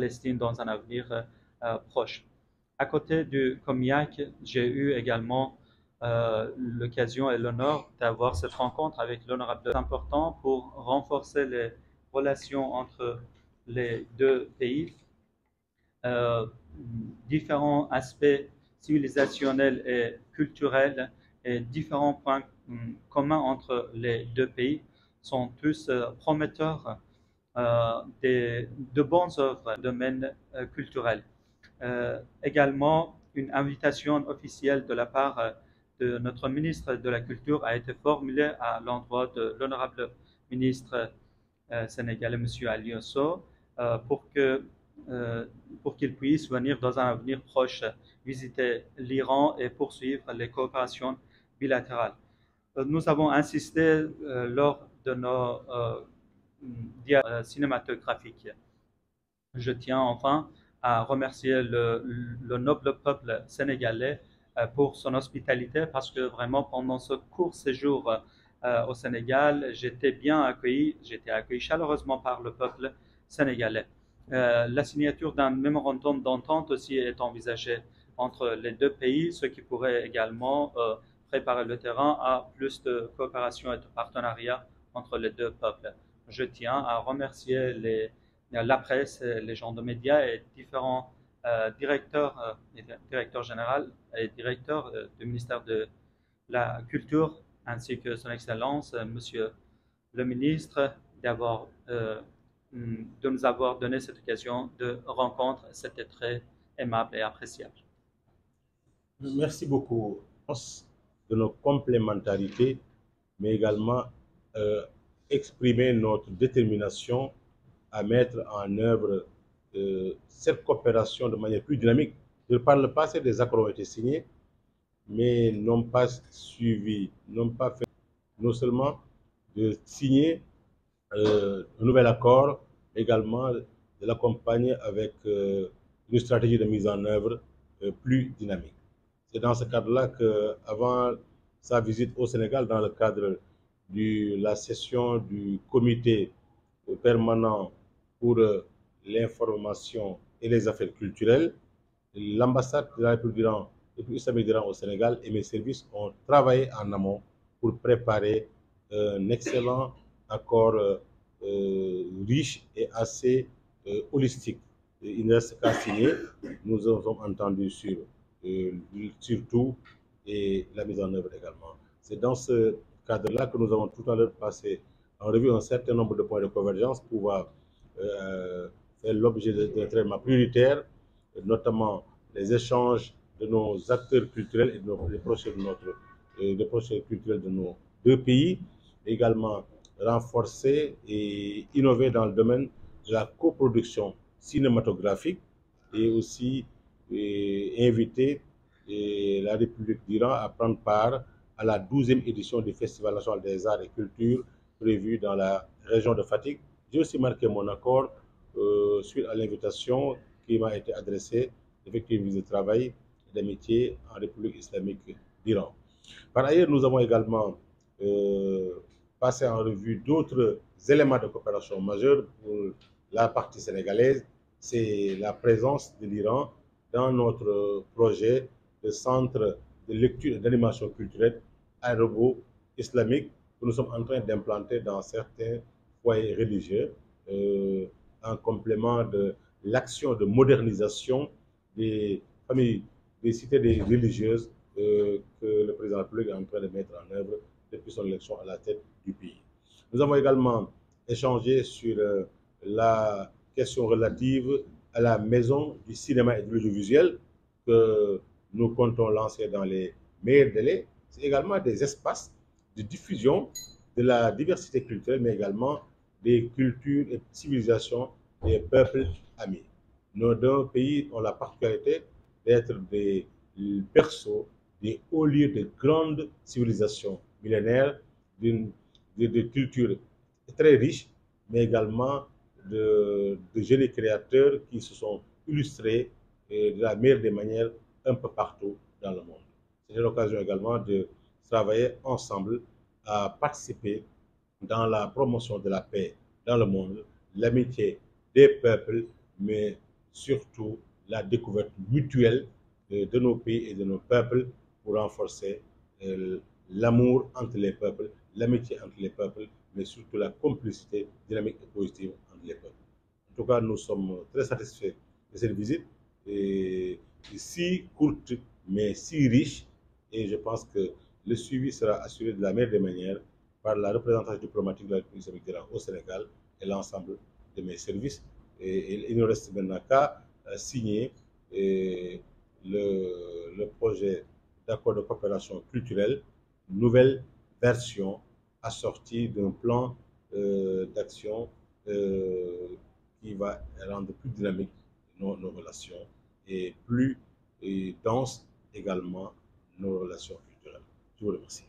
Palestine dans un avenir proche. À côté du Comiac, j'ai eu également l'occasion et l'honneur d'avoir cette rencontre avec l'honorable. C'est important pour renforcer les relations entre les deux pays. Euh, Différents aspects civilisationnels et culturels et différents points communs entre les deux pays sont tous prometteurs de bonnes œuvres dans le domaine culturel. Également, une invitation officielle de la part de notre ministre de la Culture a été formulée à l'endroit de l'honorable ministre sénégalais, M. Ali Osso, pour que pour qu'il puisse venir dans un avenir proche visiter l'Iran et poursuivre les coopérations bilatérales. Nous avons insisté lors de nos cinématographiques. Je tiens enfin à remercier le noble peuple sénégalais pour son hospitalité parce que vraiment pendant ce court séjour au Sénégal, j'étais accueilli chaleureusement par le peuple sénégalais. La signature d'un mémorandum d'entente aussi est envisagée entre les deux pays, ce qui pourrait également préparer le terrain à plus de coopération et de partenariat entre les deux peuples. Je tiens à remercier la presse, les gens de médias et différents directeurs généraux et directeurs du ministère de la Culture, ainsi que son Excellence, Monsieur le ministre, de nous avoir donné cette occasion de rencontre. C'était très aimable et appréciable. Merci beaucoup de nos complémentarités, mais également exprimer notre détermination à mettre en œuvre cette coopération de manière plus dynamique. Par le passé, des accords ont été signés, mais n'ont pas suivi, n'ont pas fait non seulement de signer un nouvel accord, également de l'accompagner avec une stratégie de mise en œuvre plus dynamique. C'est dans ce cadre-là qu'avant sa visite au Sénégal, dans le cadre de la session du comité permanent pour l'information et les affaires culturelles, l'ambassade de la République islamique d'Iran au Sénégal et mes services ont travaillé en amont pour préparer un excellent accord riche et assez holistique. Il ne reste qu'à signer. Nous avons entendu sur tout et la mise en œuvre également. C'est dans ce cadre-là que nous avons tout à l'heure passé en revue un certain nombre de points de convergence pour pouvoir faire l'objet d'un traitement prioritaire, notamment les échanges de nos acteurs culturels et des projets culturels de nos deux pays, également renforcer et innover dans le domaine de la coproduction cinématographique et aussi inviter la République d'Iran à prendre part à la 12e édition du Festival national des arts et cultures prévu dans la région de Fatick. J'ai aussi marqué mon accord suite à l'invitation qui m'a été adressée d'effectuer une visite de travail et d'amitié en République islamique d'Iran. Par ailleurs, nous avons également passé en revue d'autres éléments de coopération majeurs pour la partie sénégalaise. C'est la présence de l'Iran dans notre projet de centre de lecture et d'animation culturelle arabo-islamique que nous sommes en train d'implanter dans certains foyers religieux en complément de l'action de modernisation des familles, des cités religieuses que le président de la République est en train de mettre en œuvre depuis son élection à la tête du pays. Nous avons également échangé sur la question relative à la maison du cinéma et de l'audiovisuel que nous comptons lancer dans les meilleurs délais. C'est également des espaces de diffusion de la diversité culturelle, mais également des cultures et civilisations des peuples amis. Nos deux pays ont la particularité d'être des berceaux, des hauts lieux de grandes civilisations millénaires, de cultures très riches, mais également de génies créateurs qui se sont illustrés de la meilleure des manières un peu partout dans le monde. C'est l'occasion également de travailler ensemble à participer dans la promotion de la paix dans le monde, l'amitié des peuples, mais surtout la découverte mutuelle de nos pays et de nos peuples pour renforcer l'amour entre les peuples, l'amitié entre les peuples, mais surtout la complicité dynamique et positive entre les peuples. En tout cas, nous sommes très satisfaits de cette visite, et si courte, mais si riche, et je pense que le suivi sera assuré de la meilleure des manières par la représentation diplomatique de la République islamique d'Iran au Sénégal et l'ensemble de mes services. Et il ne reste maintenant qu'à signer le projet d'accord de coopération culturelle, nouvelle version assortie d'un plan d'action qui va rendre plus dynamique nos relations et plus dense également nos relations culturelles. Je vous remercie.